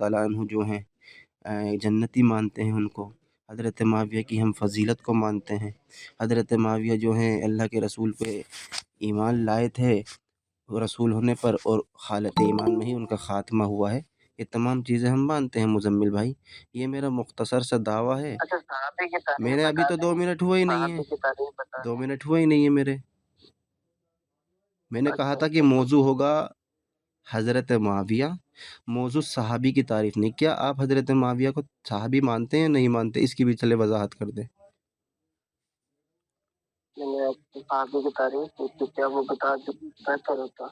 تعالیٰ عنہ جو ہیں جنتی مانتے ہیں ان کو، حضرت معاویہ کی ہم فضیلت کو مانتے ہیں، حضرت معاویہ جو ہیں اللہ کے رسول پہ ایمان لائے تھے رسول ہونے پر، اور حالت ایمان میں ہی ان کا خاتمہ ہوا ہے، یہ تمام چیزیں ہم مانتے ہیں مزمل بھائی۔ یہ میرا مختصر سا دعویٰ ہے۔ اچھا صحابی کی تاریخ میرے ابھی تو 2 منٹ ہوئے ہی نہیں ہیں، صحابی کی تاریخ بتا 2 منٹ ہوئے ہی نہیں ہیں میرے۔ میں نے کہا تھا کہ اچھا موضوع ہوگا حضرت معاویہ، موضوع صحابی کی تعریف نہیں۔ کیا آپ حضرت معاویہ کو صحابی مانتے ہیں یا نہیں مانتے؟ اس کی بھی چلے وضاحت کر دیں۔ صحابی کی تاریخ کیا وہ بتا بہتر ہوتا۔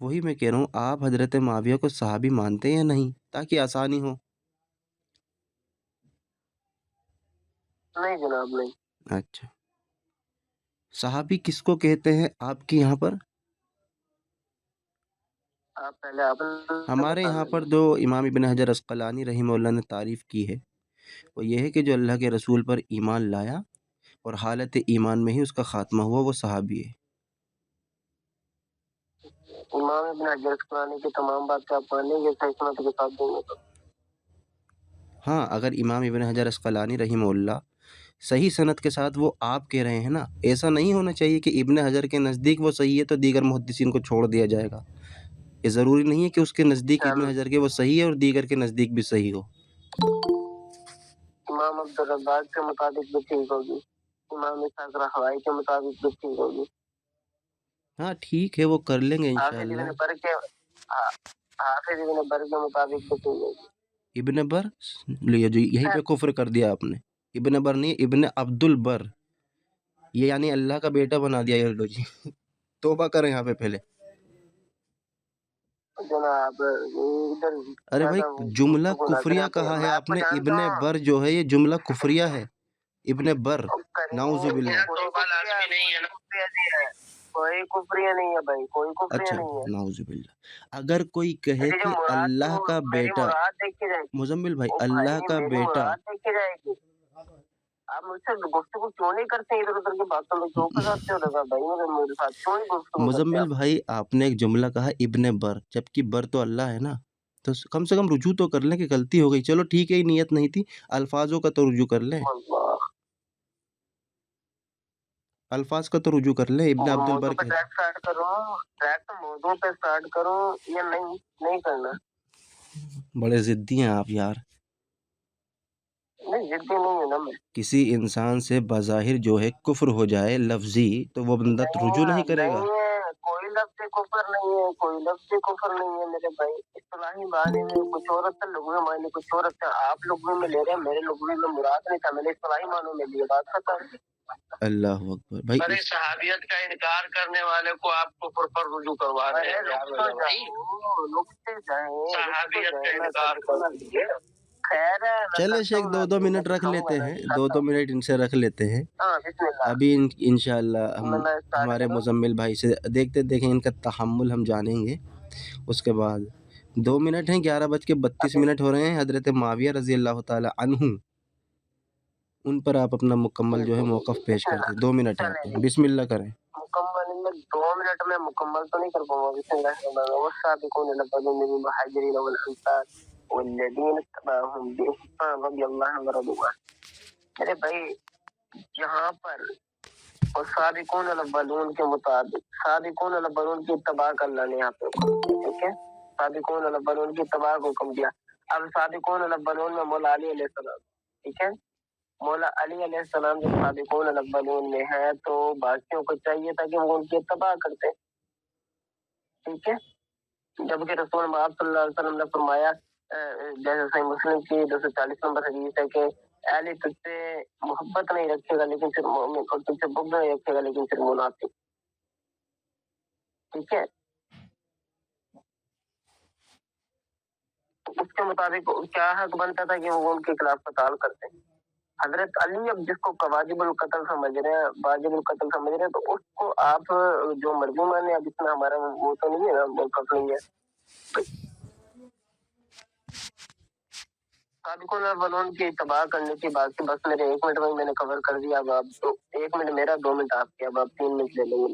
وہی میں کہہ رہا ہوں، آپ حضرت معاویہ کو صحابی مانتے ہیں یا نہیں، تاکہ آسانی ہو۔ نہیں جناب نہیں۔ اچھا، صحابی کس کو کہتے ہیں آپ کے یہاں پر؟ آپ پہلے آپ ہمارے یہاں پر جو امام ابن حجر عسقلانی رحمہ اللہ نے تعریف کی ہے وہ یہ ہے کہ جو اللہ کے رسول پر ایمان لایا اور حالت ایمان میں ہی اس کا خاتمہ ہوا، وہ صحابی ہے۔ امام ابن حجر عسقلانی کی تمام باتیں آپ مانیں گے صحیح سنت کے ساتھ دیں گے تو؟ ہاں، اگر امام ابن حجر عسقلانی رحمہ اللہ صحیح سند کے ساتھ، وہ آپ کہہ رہے ہیں نا، ایسا نہیں ہونا چاہیے کہ ابن حجر کے نزدیک وہ صحیح ہے تو دیگر محدثین کو چھوڑ دیا جائے گا۔ یہ ضروری نہیں ہے کہ اس کے نزدیک ابن حجر کے وہ صحیح ہے اور دیگر کے نزدیک بھی صحیح ہو۔ امام عبدالرزاق کے مطابق بھی ٹھیک ہوگی، امام اسحاق راہوی کے مطابق بھی ٹھیک ہوگی۔ ہاں ٹھیک ہے، وہ کر لیں گے انشاءاللہ۔ حافظ ابن بر کے مطابق بھی ٹھیک ہوگی۔ ابن بر لیا جو یہیں پہ کفر کر دیا آپ نے، ابن بر نہیں، ابن عبد البر، یہ یعنی اللہ کا بیٹا بنا دیا یہ لو جی۔ توبہ کریں یہاں پہ پہلے۔ جناب ارے بھائی جملہ کفریہ کہا ہے آپ نے، ابن بر جو ہے یہ جملہ کفریہ ہے، ابن بر، نعوذ باللہ۔ کوئی کفریہ نہیں ہے بھائی، کوئی کفریہ اچھا نہیں ہے۔ نعوذ باللہ، اگر کوئی کہے کہ اللہ کا بیٹا، مزمل بھائی اللہ کا بیٹا، آپ مجھ سے گفتگو کیوں نہیں کرتے ادھر ادھر کی باتوں میں کیوں پھنساتے ہو رضا بھائی؟ میرے ساتھ کیوں نہیں گفتگو کرتے مزمل آپ؟ بھائی آپ نے ایک جملہ کہا ابن بر، جبکہ بر تو اللہ ہے نا، تو کم سے کم رجوع تو کر لیں کہ غلطی ہو گئی۔ چلو ٹھیک ہے، نیت نہیں تھی، الفاظوں کا تو رجوع کر لیں، الفاظ کا تو رجوع کر لیں۔ ابن عبد البر موضوع پہ ڈائریکٹ موضوع پہ سٹارٹ کروں یا نہیں کرنا؟ بڑے ضدی ہیں آپ یار۔ نہیں ضدی نہیں ہے نا میں۔ کسی انسان سے بظاہر جو ہے کفر ہو جائے لفظی تو وہ بندہ رجوع نہیں کرے گا۔ کوئی لفظ کفر نہیں ہے، کوئی لفظ کفر نہیں ہے میرے بھائی۔ اصطلاحی معنی میں کچھ اور ہوتا ہے، لغوی معنی کچھ اور ہوتا ہے۔ آپ لغوی میں لے رہے ہیں، میرے لغوی میں مراد نہیں تھا، میں نے اصطلاحی معنوں میں لیے، بات ختم۔ اللہ اکبر بھائی، ارے صحابیت کا انکار کرنے والے کو آپ کفر پر رجوع کروا رہے ہیں۔ صحابیت کا انکار کرنے، چلے شیخ 2 منٹ رکھ لیتے ہیں، 2 منٹ ان سے رکھ لیتے ہیں ابھی انشاءاللہ۔ ہم ہمارے مزمل بھائی سے دیکھیں ان کا تحمل ہم جانیں گے اس کے بعد۔ 2 منٹ ہیں، 11:32 ہو رہے ہیں۔ حضرت معاویہ رضی اللہ تعالی عنہ، ان پر آپ اپنا مکمل جو ہے موقف پیش کرتے ہیں۔ 2 منٹ ہے آپ کے، بسم اللہ کریں۔ مکمل میں 2 منٹ میں مکمل تو نہیں کر پاؤں گا۔ بسم اللہ الرحمن الرحیم، والسابقون الاولون من المہاجرین والانصار والذین اتبعوہم بإحسان رضی اللہ عنہم ورضوا عنہ۔ میرے بھائی یہاں پر والسابقون الاولون کے مطابق سابقون الاولون کی اتباع کا اللہ نے یہاں پہ حکم دیا، ٹھیک ہے؟ سابقون الاولون کی اتباع کو حکم دیا۔ اب سابقون الاولون میں مولا علی علیہ السلام، ٹھیک ہے؟ مولا علی علیہ السلام جب سابقون الاولون میں ہے تو باقیوں کو چاہیے تھا کہ وہ ان کی اتباع کرتے، ٹھیک ہے؟ جبکہ رسول مآب صلی اللہ علیہ وسلم نے فرمایا، جیسے صحیح مسلم کی 240 نمبر حدیث ہے کہ اہل تجھ سے محبت نہیں رکھے گا لیکن پھر مومن، اور تجھ سے بغض نہیں رکھے گا لیکن پھر منافق، ٹھیک ہے؟ اس کے مطابق کیا حق بنتا تھا کہ وہ ان کے خلاف قتال کرتے؟ حضرت علی اب جس کو واجب القتل سمجھ رہے ہیں، واجب القتل سمجھ رہے ہیں، تو اس کو آپ جو مرضی مانے، اب اس میں ہمارا وہ تو نہیں ہے نا، موقف نہیں ہے۔ سابقون الاولون کی اتباع کرنے کی بات کی، بس میرے 1 منٹ میں نے کور کر دیا۔ اب آپ تو 1 منٹ میرا، 2 منٹ آپ کے، اب آپ 3 منٹ لے لیں گے۔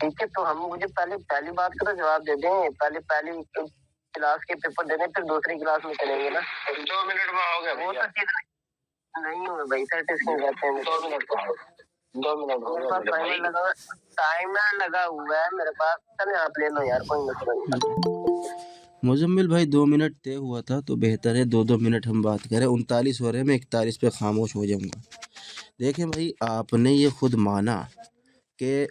ٹھیک ہے، تو ہم مجھے پہلی بات کا تو جواب دے دیں، پہلی کلاس کے پیپر دے دیں، پھر دوسری کلاس میں چلیں گے نا۔ 2 منٹ میں ہو گیا وہ تو چیز نہیں ہوئے بھائی، 30 سیکنڈ رہتے ہیں۔ 2 منٹ کا 2 منٹ میرے پاس ٹائمر لگا ہوا ہے میرے پاس، چلے آپ لے لو یار، کوئی مسئلہ نہیں۔ مزمل بھائی 2 منٹ طے ہوا تھا تو بہتر ہے 2 منٹ ہم بات کریں۔ 39 ہو رہے ہیں، میں 41 پہ خاموش ہو جاؤں گا۔ دیکھیں بھائی، آپ نے یہ خود مانا کہ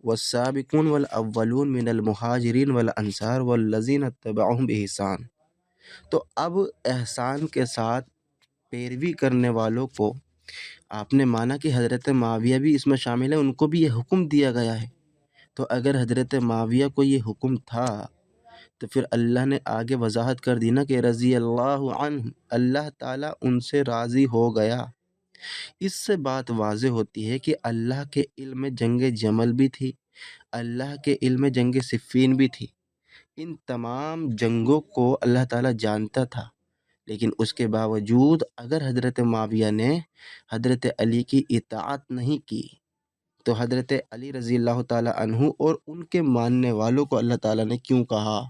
والسابقون والاولون من المہاجرین والانصار والذین اتبعوہم بإحسان، تو اب احسان کے ساتھ پیروی کرنے والوں کو آپ نے مانا کہ حضرت معاویہ بھی اس میں شامل ہے، ان کو بھی یہ حکم دیا گیا ہے۔ تو اگر حضرت معاویہ کو یہ حکم تھا تو پھر اللہ نے آگے وضاحت کر دی نا کہ رضی اللہ عنہ، اللہ تعالیٰ ان سے راضی ہو گیا۔ اس سے بات واضح ہوتی ہے کہ اللہ کے علم میں جنگ جمل بھی تھی، اللہ کے علم میں جنگ صفین بھی تھی۔ ان تمام جنگوں کو اللہ تعالیٰ جانتا تھا، لیکن اس کے باوجود اگر حضرت معاویہ نے حضرت علی کی اطاعت نہیں کی تو حضرت علی رضی اللہ تعالیٰ عنہ اور ان کے ماننے والوں کو اللہ تعالیٰ نے کیوں کہا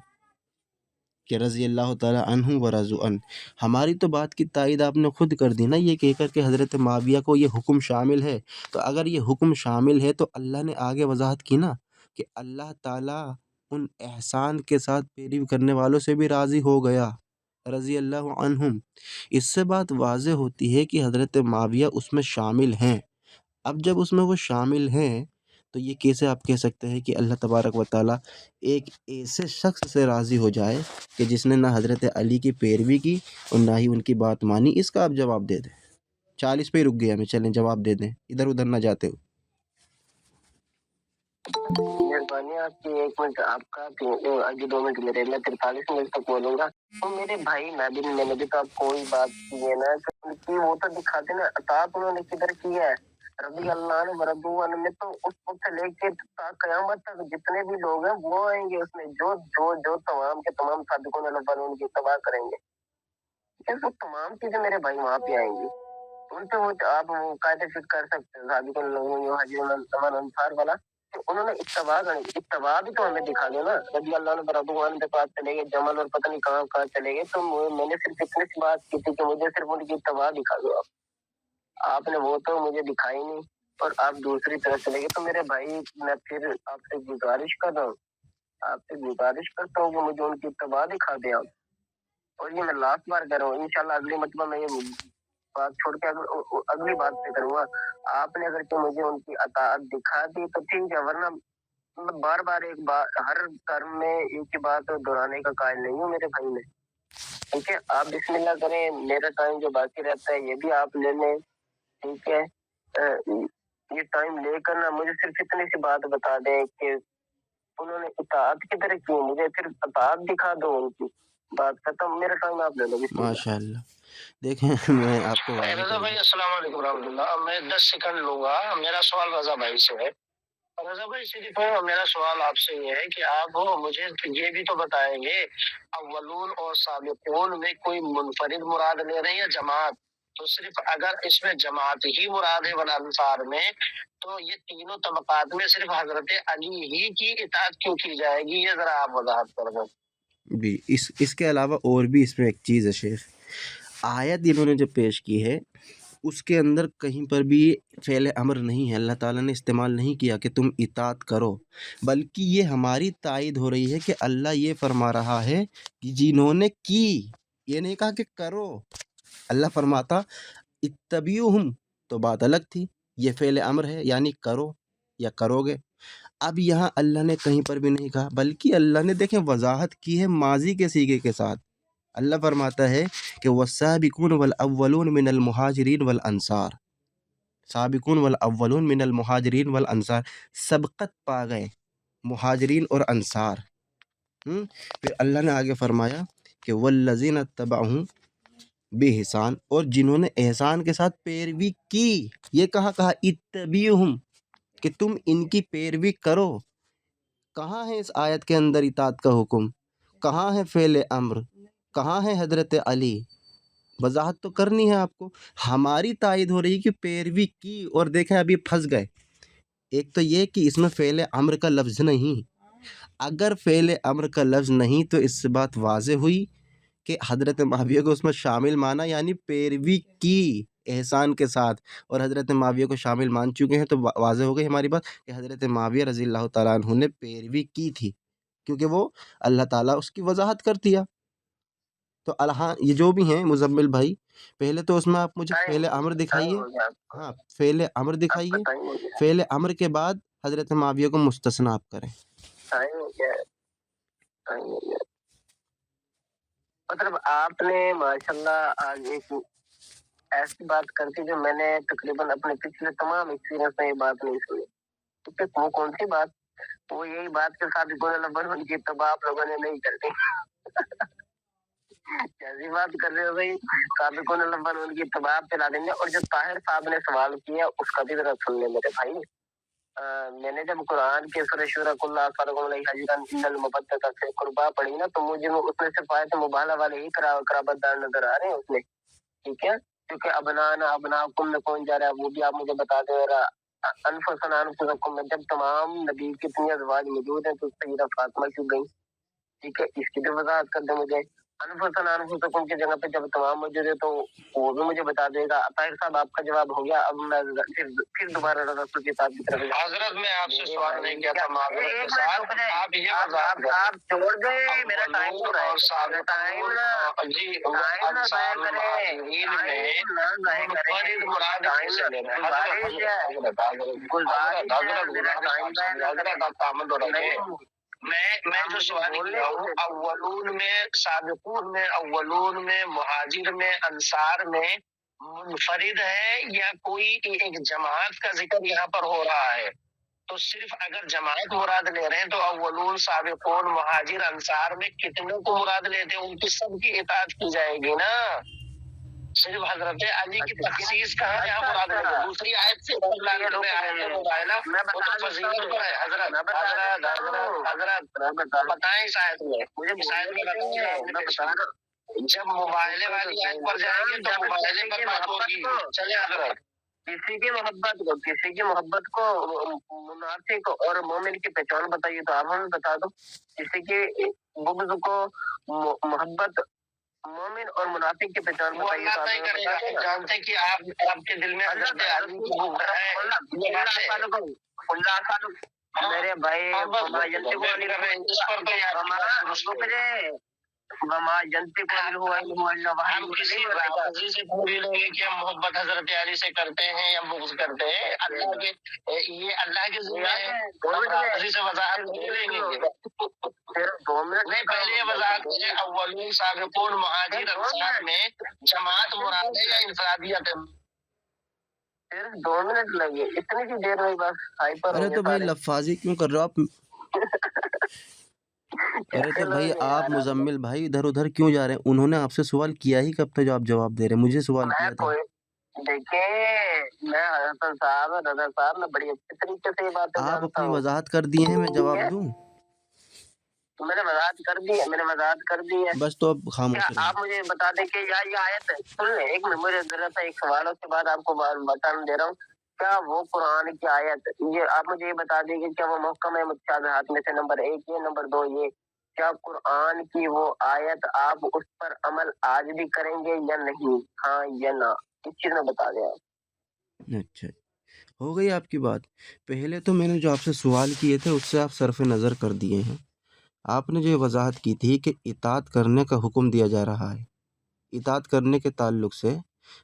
کہ رضی اللہ تعالیٰ عنہ و رضوا عنہ؟ ہماری تو بات کی تائید آپ نے خود کر دی نا، یہ کہہ کر کہ حضرت معاویہ کو یہ حکم شامل ہے۔ تو اگر یہ حکم شامل ہے تو اللہ نے آگے وضاحت کی نا کہ اللہ تعالیٰ ان احسان کے ساتھ پیروی کرنے والوں سے بھی راضی ہو گیا، رضی اللہ عنہم۔ اس سے بات واضح ہوتی ہے کہ حضرت معاویہ اس میں شامل ہیں۔ اب جب اس میں وہ شامل ہیں تو یہ کیسے آپ کہہ سکتے ہیں کہ اللہ تبارک و تعالیٰ ایک ایسے شخص سے راضی ہو جائے کہ جس نے نہ حضرت علی کی پیروی کی اور نہ ہی ان کی بات مانی؟ اس کا آپ جواب دے دیں۔ 40 پہ ہی رک گیا میں، چلیں جواب دے دیں، ادھر ادھر نہ جاتے ہو۔ مہربانی آپ کی، 1 منٹ آپ کا، آگے 2 منٹ میرے، میں 43 منٹ تک بولوں گا۔ تو میرے بھائی، میں نے بھی تو آپ کوئی بات کی ہے نا کہ وہ تو دکھاتے نا اطاعت انہوں نے کدھر کی ہے، رضی اللہ عنہ ورضوا عنہ میں، تو اس وقت سے لے کے قیامت تک جتنے بھی لوگ ہیں وہ آئیں گے اس میں، جو تمام کے تمام صادقون الاولون کی اتباع کریں گے، وہ تمام چیزیں میرے بھائی وہاں پہ آئیں گی۔ ان پہ وہ آپ قاعدے فٹ کر سکتے ہیں، صادقون الاولون مہاجرون انصار والا، تو انہوں نے اتباع بھی تو ہمیں دکھا دو نا، رضی اللہ عنہ ورضوا عنہ کے پاس چلے گئے، جمل اور پتہ نہیں کہاں کہاں چلے گئے، تو میں نے صرف اتنی سی بات کی تھی کہ مجھے صرف ان کی اتباع دکھا دو آپ نے وہ تو مجھے دکھائی نہیں، اور آپ دوسری طرف چلے گئے۔ تو میرے بھائی، میں پھر آپ سے گزارش کر رہا ہوں، آپ سے گزارش کرتا ہوں کہ مجھے ان کی اتباع دکھا دیں آپ، اور یہ میں لاسٹ بار کر رہا ہوں، انشاءاللہ اگلی مرتبہ میں یہ بات چھوڑ کے اگلی بات پہ کروں گا۔ آپ نے اگر کہ مجھے ان کی اطاعت دکھا دی تو ٹھیک ہے، ورنہ میں بار بار ایک بات، ہر ٹرم میں ایک ہی بات دہرانے کا قائل نہیں ہوں میرے بھائی میں، ٹھیک ہے؟ آپ بسم اللہ کریں، میرا ٹائم جو باقی رہتا ہے یہ بھی آپ لے لیں، ٹھیک ہے؟ یہ ٹائم لے کر نا مجھے صرف اتنی سی بات بتا دیں کہ انہوں نے اطاعت کی طرح کی، مجھے صرف اطاعت دکھا دو ان کی، بات ختم، میرا ٹائم آپ لے لو، بسم اللہ۔ ماشاء اللہ۔ دیکھیں میں آپ کو واضح رضا کر بھائی دوں۔ السلام علیکم ورحمۃ اللہ، میں 10 سیکنڈ لوں گا، میرا سوال رضا بھائی سے ہے۔ رضا بھائی صرف میرا سوال آپ سے یہ ہے کہ آپ مجھے یہ بھی تو بتائیں گے، اولون اور سابقون میں کوئی منفرد مراد لے رہے ہیں یا جماعت؟ تو صرف اگر اس میں جماعت ہی مراد ہے والانصار میں، تو یہ تینوں طبقات میں صرف حضرت علی ہی کی اطاعت کیوں کی جائے گی؟ یہ ذرا آپ وضاحت کر دیں۔ بھی اس کے علاوہ اور بھی اس میں ایک چیز ہے شیخ، آیت انہوں نے جو پیش کی ہے اس کے اندر کہیں پر بھی فعل امر نہیں ہے، اللہ تعالیٰ نے استعمال نہیں کیا کہ تم اطاعت کرو، بلکہ یہ ہماری تائید ہو رہی ہے کہ اللہ یہ فرما رہا ہے کہ جنہوں نے کی، یہ نہیں کہا کہ کرو۔ اللہ فرماتا اتبعوہم تو بات الگ تھی، یہ فعل امر ہے یعنی کرو یا کرو گے۔ اب یہاں اللہ نے کہیں پر بھی نہیں کہا، بلکہ اللہ نے دیکھیں وضاحت کی ہے ماضی کے صیغے کے ساتھ۔ اللہ فرماتا ہے کہ والسابقون والاولون من المہاجرین والانصار، سابقون والاولون من المہاجرین والانصار، سبقت پا گئے مہاجرین اور انصار۔ پھر اللہ نے آگے فرمایا کہ والذین اتبعوہم بإحسان، اور جنہوں نے احسان کے ساتھ پیروی کی، یہ کہا اتبعوہم کہ تم ان کی پیروی کرو۔ کہاں ہے اس آیت کے اندر اطاعت کا حکم؟ کہاں ہے فعل امر؟ کہاں ہے حضرت علی؟ وضاحت تو کرنی ہے آپ کو۔ ہماری تائید ہو رہی کہ پیروی کی، اور دیکھیں ابھی پھنس گئے ایک تو یہ کہ اس میں فعل امر کا لفظ نہیں. اگر فعل امر کا لفظ نہیں تو اس سے بات واضح ہوئی کہ حضرت معاویہ کو اس میں شامل مانا یعنی پیروی کی احسان کے ساتھ، اور حضرت معاویہ کو شامل مان چکے ہیں تو واضح ہو گئی ہماری بات کہ حضرت معاویہ رضی اللہ تعالیٰ عنہ نے پیروی کی تھی، کیونکہ وہ اللہ تعالیٰ اس کی وضاحت کر دیا. تو ہاں یہ جو بھی ہیں مزمل بھائی، پہلے تو اس میں آپ مجھے فعل امر دکھائیے. ہاں فعل امر دکھائیے، فعل امر کے بعد حضرت معاویہ کو مستثنی آپ کریں. مطلب آپ نے ماشاءاللہ آج ایک ایسی بات کر دی جو میں نے تقریباً اپنے پچھلے تمام ایکسپیرینس میں یہ بات نہیں سنی. وہ کون سی بات؟ وہ یہی بات کے ساتھ ان کی اتباع آپ لوگوں نے نہیں کر دی. کیسی بات کر رہے ہو بھائی؟ سابقون الاول ان کی اتباع پلا دیں گے. اور جو طاہر صاحب نے سوال کیا اس کا بھی ذرا سن لیں میرے بھائی. میں نے جب قرآن کے سورہ شورى قل لا أسألكم عليه أجرا إلا المودة في القربى پڑھی نا، تو مجھے اس میں سے آیت مبالغہ والے ہی قرابت دار نظر آ رہے ہیں اس میں. ٹھیک ہے، کیونکہ ابنانا ابناکم میں کون جا رہا ہے وہ بھی آپ مجھے بتا دیں. انفسنا انفسکم میں جب تمام نبی کی اتنی ازواج موجود ہیں تو سیدہ فاطمہ کیوں گئی؟ ٹھیک ہے، اس کی بھی وضاحت کر دیں مجھے. انفسنا انفسکم کی جگہ پہ جب تمام موجود ہے تو وہ بھی مجھے بتا دے گا. طاہر صاحب آپ کا جواب ہو گیا. اب میں پھر دوبارہ رسول کی بات کی طرف. حضرت میں آپ سے سوال نہیں کیا تھا معذرت کے ساتھ. آپ یہ آپ چھوڑ دیں، میرا ٹائم ہو رہا ہے. ٹائم نہ جی انصار مہاجرین میں منفرد مراد کیسے لینا ہے؟ حضرت آپ تعامل ہو رہے ہیں. میں جو سوال کیا ہوں، اولون میں سابقون میں اولون میں مہاجر میں انصار میں منفرد ہے یا کوئی ایک جماعت کا ذکر یہاں پر ہو رہا ہے؟ تو صرف اگر جماعت مراد لے رہے ہیں تو اولون سابقون مہاجر انصار میں کتنے کو مراد لیتے ہیں؟ ان کی سب کی اطاعت کی جائے گی نا. صرف حضرت علی کی تخصیص کہاں یہاں مراد ہے؟ دوسری آیت سے فضیلت پر ہے. حضرت بتائیں اس آیت میں، مجھے جب مباہلے والی آیت پر جائیں گے تو مباہلے پر بات ہوگی. چلے حضرت. کسی کی محبت کو منافق اور مومن کی پہچان بتائیے تو آپ ہمیں بتا دو. کسی کی بغض کو محبت مومن اور منافق کی پہچان بتائیے تو آپ ہمیں بتا دیں. جانتے کہ آپ کے دل میں حضرت علی کی بغض ہے. میرے بھائی ہم کسی رافضی سے پوری لیں گے کہ ہم محبت حضرت علی سے کرتے ہیں یا بغض کرتے ہیں. اللہ کے یہ اللہ کے ذمہ ہے، رافضی سے وضاحت نہیں لیں گے. نہیں پہلے یہ وضاحت ہے اولین سابقون مہاجر انصار میں جماعت مراد ہے یا انفرادیت ہے؟ صرف 2 منٹ لگے، اتنی سی دیر میں بس ہائپر. ارے تو بھائی لفاظی کیوں کر رہے ہو آپ؟ ارے تو بھائی آپ مزمل بھائی ادھر ادھر کیوں جا رہے ہیں؟ انہوں نے آپ سے سوال کیا ہی کب تھا جو آپ جواب دے رہے ہیں؟ مجھے سوال کیا تھا. دیکھیں میں حسن صاحب رضا صاحب میں بڑی اچھے طریقے سے یہ بات آپ اپنی وضاحت کر دیے ہیں، میں جواب دوں؟ میں نے وضاحت کر دی ہے. بس تو اب خاموش رہیے. آپ مجھے بتا دیں کہ یہ آیت سن لیں. ایک میں مجھے ذرا سا ایک سوال اس کے بعد آپ کو بتانا دے رہا ہوں. کیا وہ قرآن کی آیت یہ آپ مجھے یہ بتا دیں کہ کیا وہ محکم ہے متشابہات میں سے نمبر 1 یہ، نمبر 2 یہ، کیا قرآن کی وہ آیت آپ اس پر عمل آج بھی کریں گے یا نہیں؟ ہاں یا نہ، اس چیز میں بتا دیں آپ. اچھا ہو گئی آپ کی بات. پہلے تو میں نے جو آپ سے سوال کیے تھے اس سے آپ صرف نظر کر دیے ہیں. آپ نے جو یہ وضاحت کی تھی کہ اطاعت کرنے کا حکم دیا جا رہا ہے، اطاعت کرنے کے تعلق سے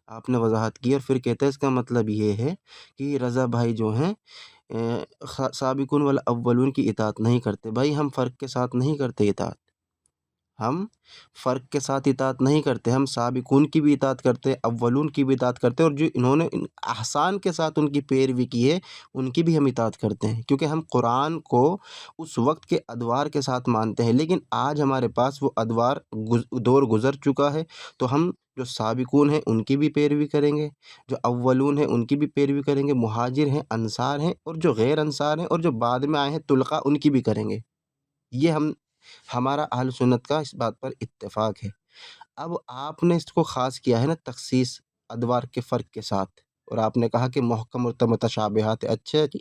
آپ نے وضاحت کی اور پھر کہتے ہیں اس کا مطلب یہ ہے کہ رضا بھائی جو ہیں سابقون والاولون کی اطاعت نہیں کرتے. بھائی ہم فرق کے ساتھ نہیں کرتے اطاعت، ہم فرق کے ساتھ اطاعت نہیں کرتے. ہم سابقون کی بھی اطاعت کرتے، اولون کی بھی اطاعت کرتے، اور جو انہوں نے احسان کے ساتھ ان کی پیروی کی ہے ان کی بھی ہم اطاعت کرتے ہیں، کیونکہ ہم قرآن کو اس وقت کے ادوار کے ساتھ مانتے ہیں. لیکن آج ہمارے پاس وہ ادوار دور گزر چکا ہے، تو ہم جو سابقون ہیں ان کی بھی پیروی کریں گے، جو اولون ہیں ان کی بھی پیروی کریں گے، مہاجر ہیں، انصار ہیں، اور جو غیر انصار ہیں اور جو بعد میں آئے ہیں طلقہ ان کی بھی کریں گے. یہ ہمارا اہل سنت کا اس بات پر اتفاق ہے. اب آپ نے اس کو خاص کیا ہے نا تخصیص ادوار کے فرق کے ساتھ، اور آپ نے کہا کہ محکم اور متشابہات. اچھا جی،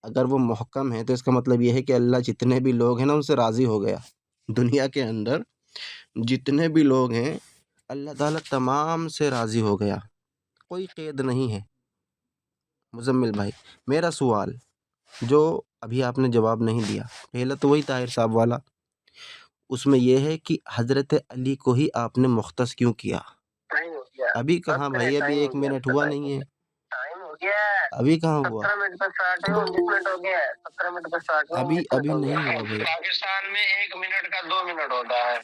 اگر وہ محکم ہے تو اس کا مطلب یہ ہے کہ اللہ جتنے بھی لوگ ہیں نا ان سے راضی ہو گیا. دنیا کے اندر جتنے بھی لوگ ہیں اللہ تعالیٰ تمام سے راضی ہو گیا، کوئی قید نہیں ہے. مزمل بھائی، میرا سوال جو ابھی آپ نے جواب نہیں دیا، پہلا تو وہی طاہر صاحب والا، اس میں یہ ہے کہ حضرت علی کو ہی آپ نے مختص کیوں کیا؟ ابھی کہاں بھائی، ابھی 1 منٹ ہوا نہیں ہے، ابھی کہاں ہوا، 17 منٹ پر 60 ہے، 19 منٹ ہو گیا ہے، 17 منٹ پر 60 ہے، ابھی نہیں ہوا بھائی. پاکستان میں 1 منٹ کا 2 منٹ ہوتا ہے.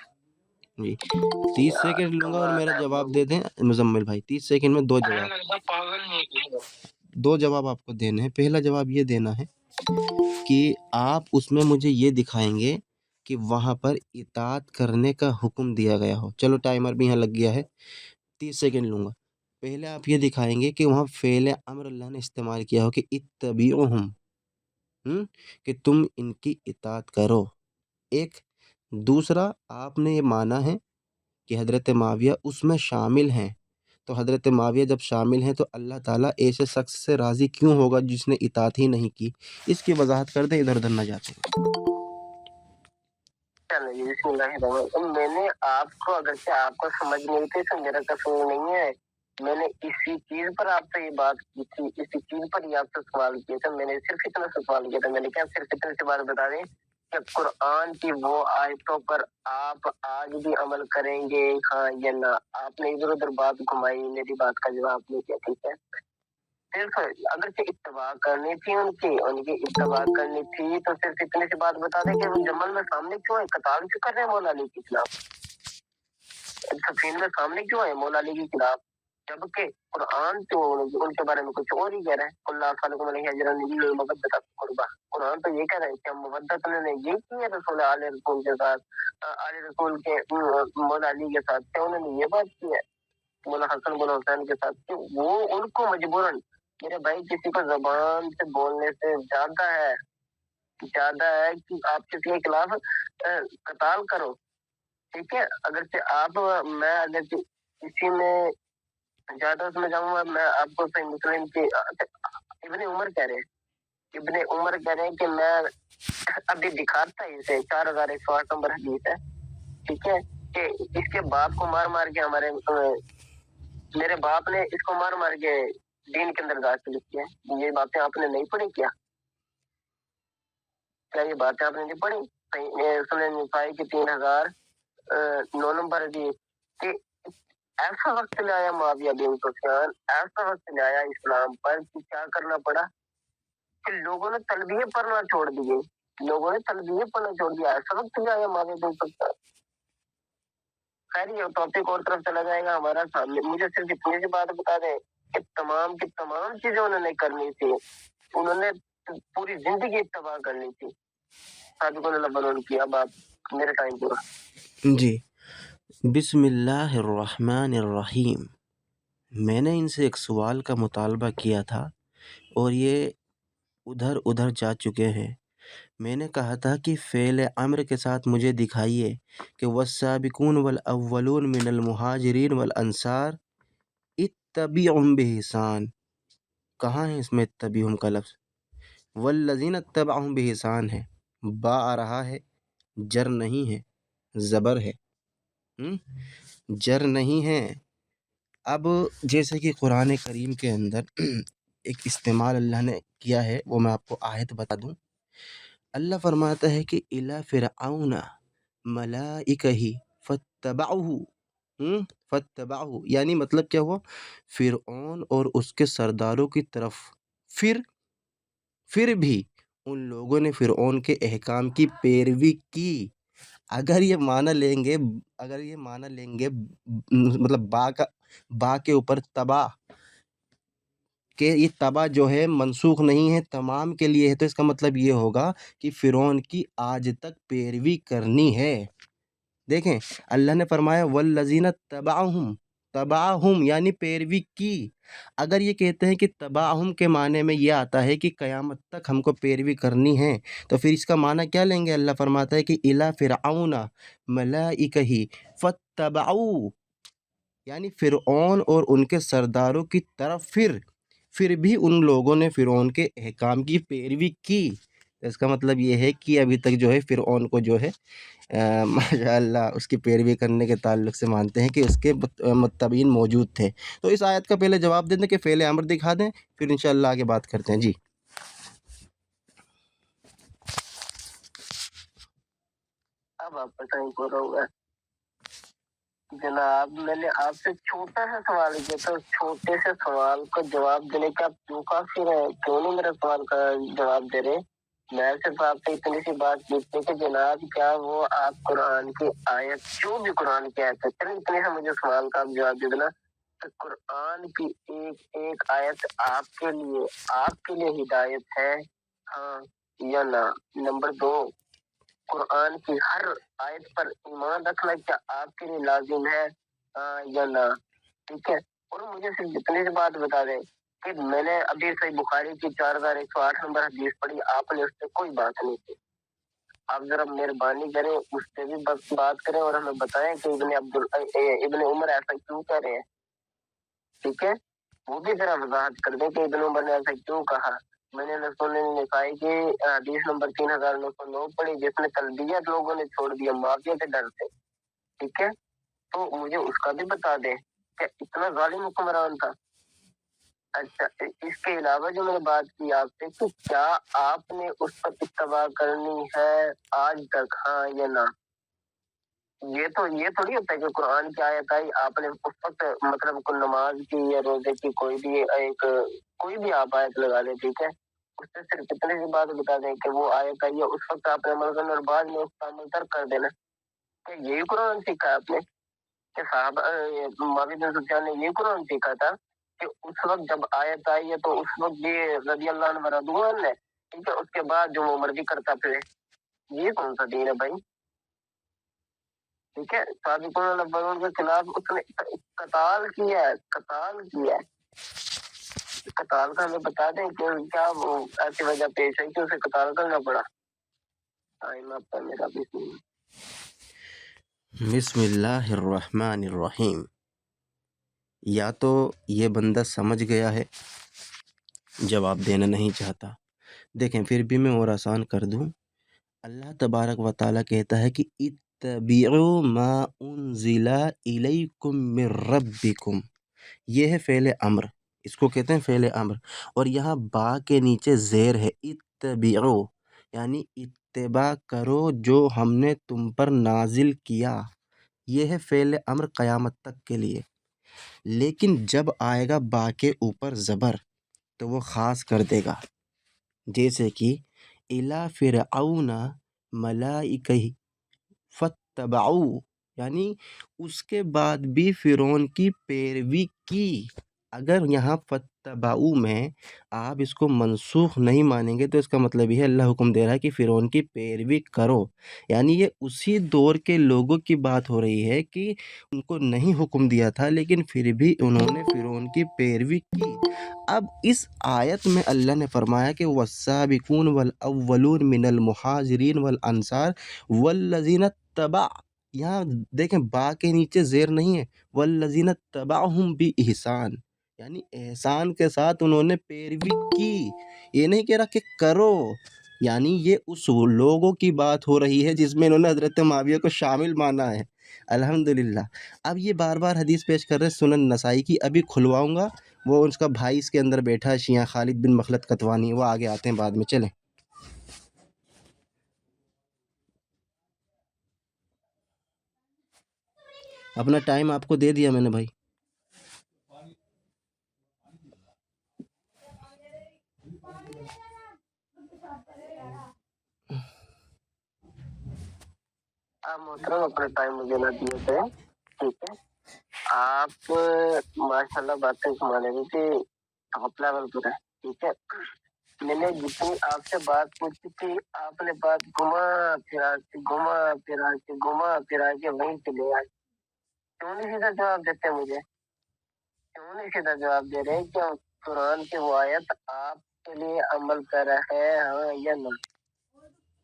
جی 30 سیکنڈ لوں گا اور میرا جواب دے دیں مزمل بھائی. 30 سیکنڈ میں دو جواب آپ کو دینے ہیں. پہلا جواب یہ دینا ہے کہ آپ اس میں مجھے یہ دکھائیں گے کہ وہاں پر اطاعت کرنے کا حکم دیا گیا ہو. چلو ٹائمر بھی یہاں لگ گیا ہے، 30 سیکنڈ لوں گا. پہلے آپ یہ دکھائیں گے کہ وہاں فعل امر اللہ نے استعمال کیا ہو کہ اتبعوہم، کہ تم ان کی اطاعت کرو. ایک دوسرا آپ نے یہ مانا ہے کہ حضرت معاویہ اس میں شامل ہیں، تو حضرت معاویہ جب شامل ہیں تو اللہ تعالیٰ ایسے شخص سے راضی کیوں ہوگا جس نے اطاعت ہی نہیں کی؟ اس کی وضاحت کر دیں، ادھر ادھر نہ جاتے ہیں. بسم اللہ الرحمن الرحیم. میں نے آپ کو اگرچہ آپ کو سمجھ نہیں تھی تو میرا قصور نہیں ہے، میں نے اسی چیز پر آپ سے یہ بات کی تھی، اسی چیز پر ہی آپ سے سوال کیا تھا. میں نے صرف اتنا سوال کیا تھا، میں نے کیا صرف اتنے سے بات بتا دیں کہ قرآن کی وہ آیتوں پر آپ آج بھی عمل کریں گے ہاں یا نہ. آپ نے ادھر ادھر بات گھمائی، میری بات کا جواب نہیں کیا. ٹھیک ہے، صرف اگرچہ اتباع کرنی تھی ان کی اتباع کرنی تھی تو صرف اتنے سے بات بتا دیں کہ وہ جمل میں سامنے کیوں ہے، قتال کیوں کر رہے ہیں مولا علی کے خلاف، صفین میں سامنے کیوں ہے مولا علی کے خلاف، جبکہ قرآن تو ان کے بارے میں کچھ اور ہی کہہ رہا ہے. اللہ خالق علیہ اجرا مبدت قربا. قرآن تو یہ کہہ رہا ہے کہ ہم مبدت نے یہ کی ہے رسول آل رسول کے ساتھ، آل رسول کے مولا علی کے ساتھ، کیا انہوں نے یہ بات کی ہے مولا حسن مولا حسین کے ساتھ کہ وہ ان کو مجبوراً، میرے بھائی کسی کو زبان سے بولنے سے زیادہ ہے کہ آپ کسی کے خلاف قتال کرو. ٹھیک ہے، اگرچہ آپ میں اگر اسی میں زیادہ اس میں جاؤں گا، میں آپ کو صحیح مسلم کی ابن عمر کہہ رہے ہیں کہ میں ابھی دکھاتا ہے اسے 4108 نمبر حدیث ہے. ٹھیک ہے، کہ اس کے باپ کو مار مار کے میرے باپ نے اس کو مار مار کے دین کے اندر داخل کیا. یہ باتیں آپ نے نہیں پڑھی کیا یہ باتیں آپ نے نہیں پڑھی؟ سنن نسائی کی 3009 نمبر حدیث کہ ایسا وقت لایا معاویہ بن سفیان، ایسا وقت لایا اسلام پر کہ کیا کرنا پڑا کہ لوگوں نے تلبیہ پڑھنا چھوڑ دیے، ایسا وقت لایا معاویہ بن سفیان. خیر یہ ٹاپک اور طرف چلا جائے گا ہمارا. سامنے مجھے صرف اتنی سی بات بتا دیں کہ تمام کی تمام چیزیں انہوں نے کرنی تھی، انہوں نے پوری زندگی اتباع کرنی تھی. سابقوں نے لبن کیا. اب آپ میرا ٹائم پورا. جی بسم اللہ الرحمن الرحیم. میں نے ان سے ایک سوال کا مطالبہ کیا تھا اور یہ ادھر جا چکے ہیں. میں نے کہا تھا کہ فعل امر کے ساتھ مجھے دکھائیے کہ والسابقون والاولون من المہاجرین والانصار اتبعہم بإحسان. کہاں ہے اس میں اتبعہم کا لفظ؟ والذین اتبعہم بإحسان ہے، با آ رہا ہے، جر نہیں ہے، زبر ہے، جر نہیں ہے. اب جیسے کہ قرآن کریم کے اندر ایک استعمال اللہ نے کیا ہے، وہ میں آپ کو آیت بتا دوں. اللہ فرماتا ہے کہ الی فرعون ملائکہ فتبعہ، یعنی مطلب کیا ہوا؟ فرعون اور اس کے سرداروں کی طرف پھر بھی ان لوگوں نے فرعون کے احکام کی پیروی کی. اگر یہ معنی لیں گے مطلب با کے اوپر تبا، کہ یہ تبا جو ہے منسوخ نہیں ہے، تمام کے لیے ہے، تو اس کا مطلب یہ ہوگا کہ فرعون کی آج تک پیروی کرنی ہے. دیکھیں اللہ نے فرمایا والذین تبعہم یعنی پیروی کی. اگر یہ کہتے ہیں کہ تبعہم کے معنی میں یہ آتا ہے کہ قیامت تک ہم کو پیروی کرنی ہے، تو پھر اس کا معنی کیا لیں گے؟ اللہ فرماتا ہے کہ الی فرعون ملائکہ فتبعوا، یعنی فرعون اور ان کے سرداروں کی طرف پھر بھی ان لوگوں نے فرعون کے احکام کی پیروی کی. اس کا مطلب یہ ہے کہ ابھی تک جو ہے فرعون کو جو ہے ماشاء اللہ اس کی پیروی کرنے کے تعلق سے مانتے ہیں کہ اس کے متبعین موجود تھے. تو اس آیت کا پہلے جواب دے دیں کہ فعل امر دکھا دیں، پھر انشاءاللہ آگے بات کرتے ہیں. جی اب آپ بتائیں کو رہا جناب، میں نے آپ سے چھوٹا سا سوال کیا تھا، اس چھوٹے سے سوال کو جواب دینے کا آپ کیوں کافی رہے، کیوں نہیں میرے سوال کا جواب دے رہے؟ میں صرف آپ سے اتنی سی بات پوچھتی کہ جناب کیا وہ آپ قرآن کی آیت، جو بھی قرآن کی آیت ہے، چلے اتنے سے مجھے سوال کا آپ جواب دے دینا کہ قرآن کی ایک ایک آیت آپ کے لیے ہدایت ہے، ہاں یا نہ؟ نمبر 2، قرآن کی ہر آیت پر ایمان رکھنا کیا آپ کے لیے لازم ہے، ہاں یا نہ؟ ٹھیک ہے، اور مجھے صرف اتنی سی بات بتا دیں کہ میں نے ابھی صحیح بخاری کی 4108 نمبر حدیث پڑھی، آپ نے اس سے کوئی بات نہیں کی. آپ ذرا مہربانی کریں اس سے بھی بات کریں اور ہمیں بتائیں کہ ابن عمر ایسا کیوں کہہ رہے ہیں. ٹھیک ہے، وہ بھی ذرا وضاحت کر دیں کہ ابن عمر نے ایسا کیوں کہا. میں نے رسول نسائی کی حدیث نمبر 3909 پڑھی جس میں تلبیت لوگوں نے چھوڑ دیا معافیہ کے ڈر سے. ٹھیک ہے، تو مجھے اس کا بھی بتا دیں کہ اتنا ظالم حکمران تھا. اچھا، اس کے علاوہ جو میں نے بات کی آپ سے کہ کیا آپ نے اس پر اتباع کرنی ہے آج تک، ہاں یا نہ؟ یہ تھوڑی ہوتا ہے کہ قرآن کی آیت آئی آپ نے اس وقت مطلب کوئی نماز کی یا روزے کی کوئی بھی آپ آیت لگا لیں. ٹھیک ہے، اس سے صرف اتنی سی بات بتا دیں کہ وہ آیت آئی ہے اس وقت آپ نے عمل کرنا اور بعد میں اس کا عمل ترک کر دینا. کہ یہی قرآن سیکھا آپ نے کہ صحابہ معاویہ بن سفیان نے یہ قرآن سیکھا تھا کہ اس وقت جب آیت آئی ہے تو اس وقت یہ رضی اللہ عنہ رضوان ہے. ٹھیک ہے، اس کے بعد جو وہ مرضی کرتا پھر یہ کون سا دین ہے بھائی؟ ٹھیک ہے، سابقون الاولون کے خلاف اس نے قتال کیا ہے. قتال کا ہمیں بتا دیں کہ کیا وہ ایسی وجہ پیش ہے کہ اسے قتال کرنا پڑا. بسم اللہ الرحمن الرحیم. یا تو یہ بندہ سمجھ گیا ہے، جواب دینا نہیں چاہتا. دیکھیں پھر بھی میں اور آسان کر دوں. اللہ تبارک و تعالیٰ کہتا ہے کہ اتبعوا ما انزل الیکم من ربکم. یہ ہے فعل امر، اس کو کہتے ہیں فعل امر. اور یہاں با کے نیچے زیر ہے، اتبعوا یعنی اتباع کرو جو ہم نے تم پر نازل کیا. یہ ہے فعل امر قیامت تک کے لیے. لیکن جب آئے گا با کے اوپر زبر تو وہ خاص کر دے گا، جیسے کہ الی فرعون ملائکہ فتبعوا، یعنی اس کے بعد بھی فرعون کی پیروی کی. اگر یہاں فتبعوا میں آپ اس کو منسوخ نہیں مانیں گے تو اس کا مطلب یہ ہے اللہ حکم دے رہا ہے کہ فرعون کی پیروی کرو. یعنی یہ اسی دور کے لوگوں کی بات ہو رہی ہے کہ ان کو نہیں حکم دیا تھا لیکن پھر بھی انہوں نے فرعون کی پیروی کی. اب اس آیت میں اللہ نے فرمایا کہ والسابقون والاولون من المہاجرین والانصار والذین اتبع. یہاں دیکھیں با کے نیچے زیر نہیں ہے، والذین اتبعہم باحسان، یعنی احسان کے ساتھ انہوں نے پیروی کی. یہ نہیں کہہ رہا کہ کرو، یعنی یہ اس لوگوں کی بات ہو رہی ہے جس میں انہوں نے حضرت معاویہ کو شامل مانا ہے. الحمدللہ. اب یہ بار بار حدیث پیش کر رہے سنن نسائی کی، ابھی کھلواؤں گا. وہ اس کا بھائی اس کے اندر بیٹھا ہے شیعہ خالد بن مخلد قطوانی، وہ آگے آتے ہیں بعد میں. چلیں اپنا ٹائم آپ کو دے دیا میں نے بھائی. آپ محترم اپنا ٹائم مجھے نہ دیے تھے. ٹھیک ہے، آپ ماشاء اللہ باتیں سنانے میں کہ ٹاپ لیول پر ہے. ٹھیک ہے، میں نے جتنی آپ سے بات پوچھی تھی آپ نے بات گھما پھرا کے وہیں سے لے آئے. کیوں نہیں سیدھا جواب دیتے مجھے؟ کیوں نہیں سیدھا جواب دے رہے کہ قرآن کی وہ آیت آپ کے لیے عمل کر رہا ہے، ہاں یا نہ؟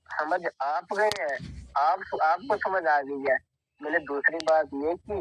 سمجھ آپ گئے ہیں، آپ کو سمجھ آ گئی ہے. میں نے دوسری بات یہ کی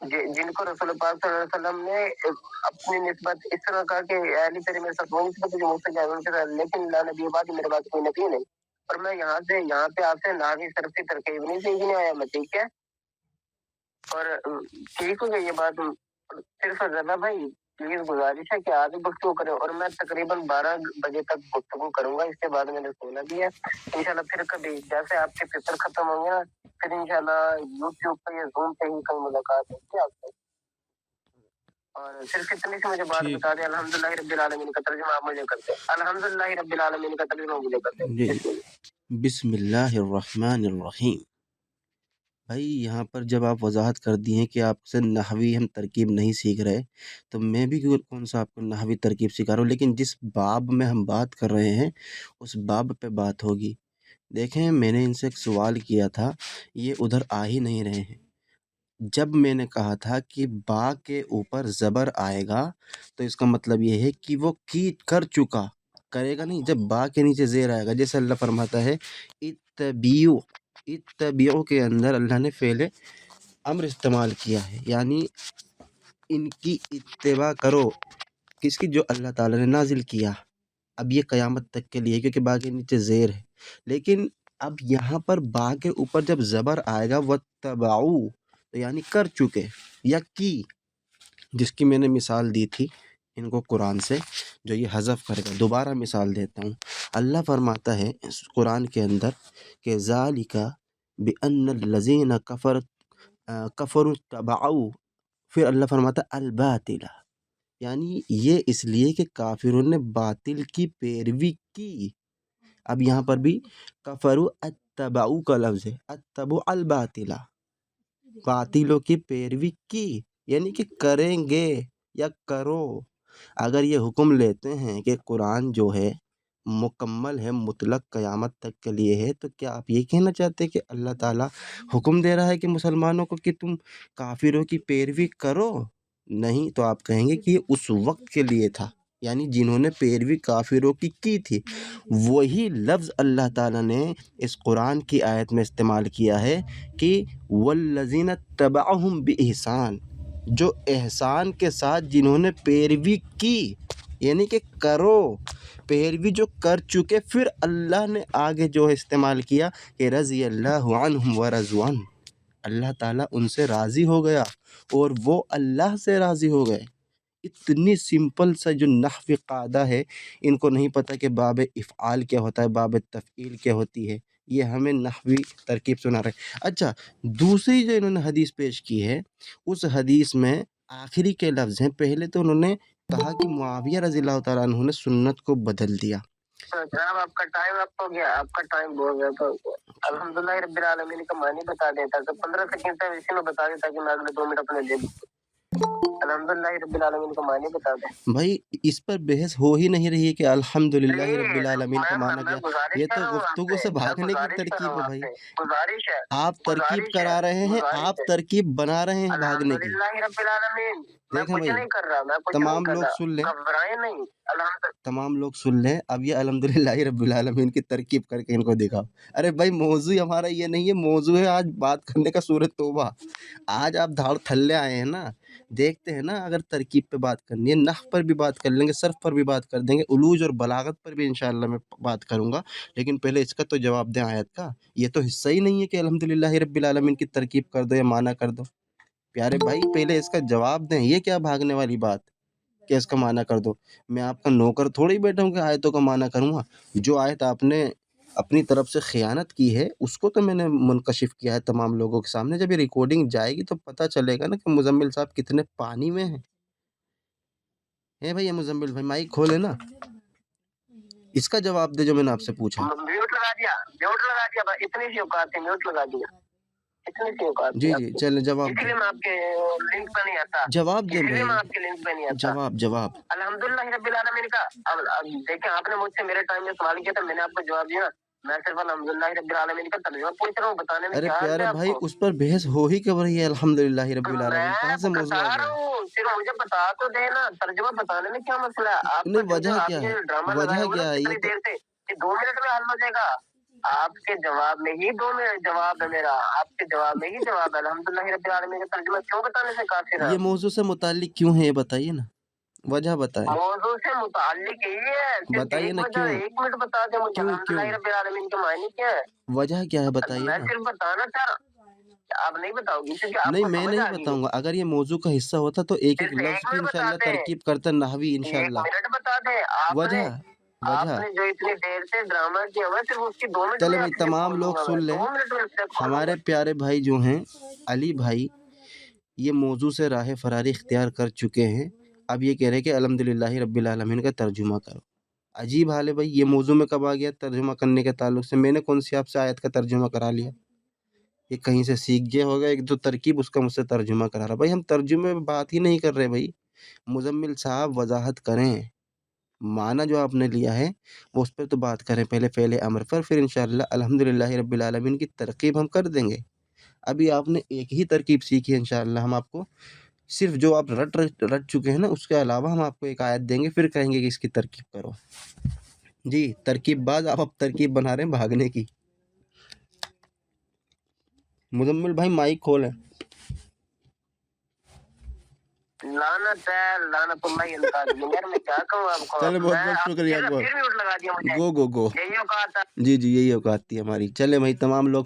جن کو رسول پاک صلی اللہ علیہ وسلم نے اپنی نسبت اس طرح کہا کہ اے علی تیری میرے ساتھ وہ نسبت ہے جو مجھ سے جائے ان کے ساتھ، لیکن لا نبی بعد میرے بعد کوئی نبی نہیں، اور میں یہاں پہ آپ سے نہ کی طرف سے ترکیب نہیں سیکھنے آیا میں، ٹھیک ہے؟ اور ٹھیک ہو گئی یہ بات، صرف رضا بھائی پلیز گزارش ہے کہ آگے گفتگو کریں، اور میں تقریباً 12 بجے تک گفتگو کروں گا، اس کے بعد میں نے سونا بھی ہے انشاءاللہ۔ پھر کبھی جیسے آپ کے پیپر ختم ہوں گے نا، پھر انشاءاللہ یوٹیوب پہ یا زوم پہ ہی کہیں ملاقات ہوگی آپ سے، اور صرف اتنی سی مجھے بات ٹھیک بتا دیں، الحمدللہ رب العالمین کا ترجمہ آپ مجھے کرتے ہیں، الحمدللہ رب العالمین کا ترجمہ مجھے کرتے ہیں۔ جی بسم اللہ الرحمن الرحیم۔ بھائی یہاں پر جب آپ وضاحت کر دی ہیں کہ آپ سے نحوی ہم ترکیب نہیں سیکھ رہے، تو میں بھی کون سا آپ کو نحوی ترکیب سکھا رہا ہوں، لیکن جس باب میں ہم بات کر رہے ہیں اس باب پہ بات ہوگی۔ دیکھیں میں نے ان سے ایک سوال کیا تھا، یہ ادھر آ ہی نہیں رہے ہیں۔ جب میں نے کہا تھا کہ با کے اوپر زبر آئے گا تو اس کا مطلب یہ ہے کہ وہ کر چکا، کرے گا نہیں۔ جب با کے نیچے زیر آئے گا، جیسے اللہ فرماتا ہے اتبیو، اتبیو کے اندر اللہ نے فعل امر استعمال کیا ہے، یعنی ان کی اتباع کرو، کس کی؟ جو اللہ تعالیٰ نے نازل کیا۔ اب یہ قیامت تک کے لیے، کیونکہ با کے نیچے زیر ہے، لیکن اب یہاں پر با کے اوپر جب زبر آئے گا وَاتَّبَعُوا، تو یعنی کر چکے یا کی، جس کی میں نے مثال دی تھی ان کو قرآن سے، جو یہ حذف کرے گا۔ دوبارہ مثال دیتا ہوں، اللہ فرماتا ہے اس قرآن کے اندر کہ ذَلِكَ بِأَنَّ الَّذِينَ كَفَرُوا اتَّبَعُوا، پھر اللہ فرماتا ہے الباطل، یعنی یہ اس لیے کہ کافروں نے باطل کی پیروی کی۔ اب یہاں پر بھی کفروا اتبعوا کا لفظ ہے، اتبعوا الباطل، باطلوں کی پیروی کی، یعنی کہ کریں گے یا کرو۔ اگر یہ حکم لیتے ہیں کہ قرآن جو ہے مکمل ہے، مطلق قیامت تک کے لیے ہے، تو کیا آپ یہ کہنا چاہتے کہ اللہ تعالیٰ حکم دے رہا ہے کہ مسلمانوں کو کہ تم کافروں کی پیروی کرو؟ نہیں، تو آپ کہیں گے کہ یہ اس وقت کے لیے تھا، یعنی جنہوں نے پیروی کافروں کی تھی۔ وہی لفظ اللہ تعالیٰ نے اس قرآن کی آیت میں استعمال کیا ہے کہ والذین اتبعہم بإحسان، جو احسان کے ساتھ جنہوں نے پیروی کی، یعنی کہ کرو، پیروی جو کر چکے۔ پھر اللہ نے آگے جو استعمال کیا کہ رضی اللہ عنہم ورضوا عنہ، اللہ تعالیٰ ان سے راضی ہو گیا اور وہ اللہ سے راضی ہو گئے۔ اتنی سمپل سا جو نحوی قاعدہ ہے، ان کو نہیں پتہ کہ باب افعال کیا ہوتا ہے، باب تفعیل کیا ہوتی ہے، یہ ہمیں نحوی ترکیب سنا رہے۔ اچھا، دوسری جو انہوں نے حدیث پیش کی ہے، اس حدیث میں آخری کے لفظ ہیں، پہلے تو انہوں نے کہا کہ معاویہ رضی اللہ تعالیٰ عنہ نے سنت کو بدل دیا۔ جناب آپ کا ٹائم اب ہو گیا، آپ کا ٹائم ہو گیا، تو الحمدللہ رب العالمین کا معنی بتا دیتا، تو 15 سیکنڈ سے اسی میں بتا دیتا کہ میں اگلے 2 منٹ اپنے دے دوں۔ الحمدللہ رب العالمین کا معنی بتا دیں بھائی، اس پر بحث ہو ہی نہیں رہی ہے کہ الحمدللہ رب العالمین کا معنی کیا، یہ تو گفتگو سے بھاگنے کی ترکیب ہے۔ بھائی گزارش ہے، آپ ترکیب کرا رہے ہیں، آپ ترکیب بنا رہے ہیں بھاگنے کی۔ الحمدللہ رب العالمین، میں دیکھیں کچھ بھائی، نہیں کر رہا، میں کچھ نہیں تمام کر لوگ رہا، سن لیں، گھبرائیں نہیں، تمام لوگ سن لیں۔ اب یہ الحمدللہ رب العالمین کی ترکیب کر کے ان کو دکھاؤ۔ ارے بھائی، موضوع ہمارا یہ نہیں ہے، موضوع ہے آج بات کرنے کا سورۃ توبہ۔ آج آپ دھاڑ تھلے آئے ہیں نا، دیکھتے ہیں نا، اگر ترکیب پہ بات کرنی ہے، نحو پر بھی بات کر لیں گے، صرف پر بھی بات کر دیں گے، علوج اور بلاغت پر بھی انشاءاللہ میں بات کروں گا، لیکن پہلے اس کا تو جواب دیں آیت کا۔ یہ تو حصہ ہی نہیں ہے کہ الحمدللہ رب العالمین کی ترکیب کر دو یا معنی کر دو۔ پیارے بھائی پہلے اس کا جواب دیں، یہ کیا بھاگنے والی بات کہ اس کا معنی کر دو؟ میں آپ کا نوکر تھوڑی بیٹھا ہوں کہ آیتوں کا معنی کروں گا۔ جو آیت آپ نے اپنی طرف سے خیانت کی ہے اس کو تو میں نے منکشف کیا ہے تمام لوگوں کے سامنے۔ جب یہ ریکارڈنگ جائے گی تو پتہ چلے گا نا کہ مزمل صاحب کتنے پانی میں ہیں۔ بھائی مزمل بھائی مائک کھولے نا، اس کا جواب دے جو میں نے آپ سے پوچھا۔ میوٹ لگا دیا، میوٹ لگا دیا، بھائی اتنی سی اوقات ہے، میوٹ لگا دیا، اتنی سی اوقات ہے۔ جی چلیں جواب اس لیے دیں، میں آپ کے لنک پہ نہیں آتا، جواب دیں اس لیے میں بھائی، آپ کے لنک پہ نہیں آتا۔ جواب الحمدللہ رب العالمین کا اب دیکھیں، آپ نے مجھ سے میرے ٹائم میں سوال کیا تھا، میں نے آپ کو جواب دیا، میں صرف الحمدللہ رب العالمین کا ترجمہ پوچھ رہا ہوں، بتانے میں ارے کیا حرج پیارے ہے آپ بھائی، کو؟ اس پر بحث ہو ہی کب رہی ہے؟ الحمدللہ رب العالمین کہاں سے میں موضوع بتا آ رہا گیا؟ ہوں، صرف مجھے بتا تو دینا، ترجمہ بتانے میں کیا مسئلہ ہے آپ کا؟ نہیں، وجہ آپ کیا ہے، یہ ڈرامہ لگائے وجہ ہوگے نا کیا ہے؟ یہ کتنی تو دیر سے، یہ 2 منٹ میں حل ہو جائے گا۔ آپ کے جواب میں ہی 2 منٹ جواب ہے میرا، آپ کے جواب میں ہی جواب ہے۔ الحمدللہ رب العالمین کا ترجمہ کیوں بتانے سے کافر ہے؟ یہ موضوع سے متعلق کیوں ہے یہ بتائیے نا، وجہ بتائیں، موضوع سے متعلق یہی ہے، صرف بتائیے ایک نا وجہ، کیوں، 1 منٹ بتا دیں مجھے کیوں الحمدللہ رب العالمین کے معنی کیا ہے؟ وجہ کیا ہے بتائیے میں نا۔ صرف بتانا چاہ رہا ہوں، آپ نہیں بتاؤ گی کیونکہ آپ نہیں کو میں سمجھ نہیں آ گئی بتاؤں گا، اگر یہ موضوع کا حصہ ہوتا تو ایک ایک صرف لفظ 1 کی منٹ انشاءاللہ بتاتے ہیں، ترکیب کرتا نحوی 1 انشاءاللہ۔ منٹ بتا دیں۔ وجہ آپ وجہ نے جو اتنی دیر سے ڈرامہ کیا ہوا ہے، صرف اس کی 2 منٹ چلے میں بھائی آپ سے تمام کھول لوگ دوں گا، میں سن لیں، 2 منٹ میں سے کھول دوں ہمارے گا۔ پیارے بھائی جو ہیں علی بھائی یہ موضوع سے راہ فراری اختیار کر چکے ہیں، اب یہ کہہ رہے کہ الحمدللہ رب العالمین کا ترجمہ کرو۔ عجیب حال ہے بھائی، یہ موضوع میں کب آ گیا ترجمہ کرنے کے تعلق سے؟ میں نے کون سی آپ سے آیت کا ترجمہ کرا لیا؟ یہ کہیں سے سیکھ گیا ہوگا، ایک دو ترکیب اس کا مجھ سے ترجمہ کرا رہا۔ بھائی ہم ترجمے میں بات ہی نہیں کر رہے بھائی، مزمل صاحب وضاحت کریں، معنی جو آپ نے لیا ہے وہ اس پر تو بات کریں، پہلے فعل امر پر، پھر انشاءاللہ الحمدللہ رب العالمین کی ترکیب ہم کر دیں گے۔ ابھی آپ نے ایک ہی ترکیب سیکھی ہے، انشاءاللہ ہم آپ کو صرف جو آپ رٹ چکے ہیں نا اس کے علاوہ ہم آپ کو ایک آیت دیں گے، پھر کہیں گے کہ اس کی ترکیب کرو۔ جی ترکیب باز آپ اب ترکیب بنا رہے ہیں بھاگنے کی۔ مزمل بھائی مائک کھولیں۔ لعنت ہے، لعنت اللہ القادمین۔ یار میں کیا کہوں آپ کو، چلے بہت میں بہت آپ شکریہ، پھر میوٹ لگا دیا مجھے، گو یہی اوقات ہے۔ جی یہی اوقات تھی ہماری۔ چلے بھائی تمام لوگ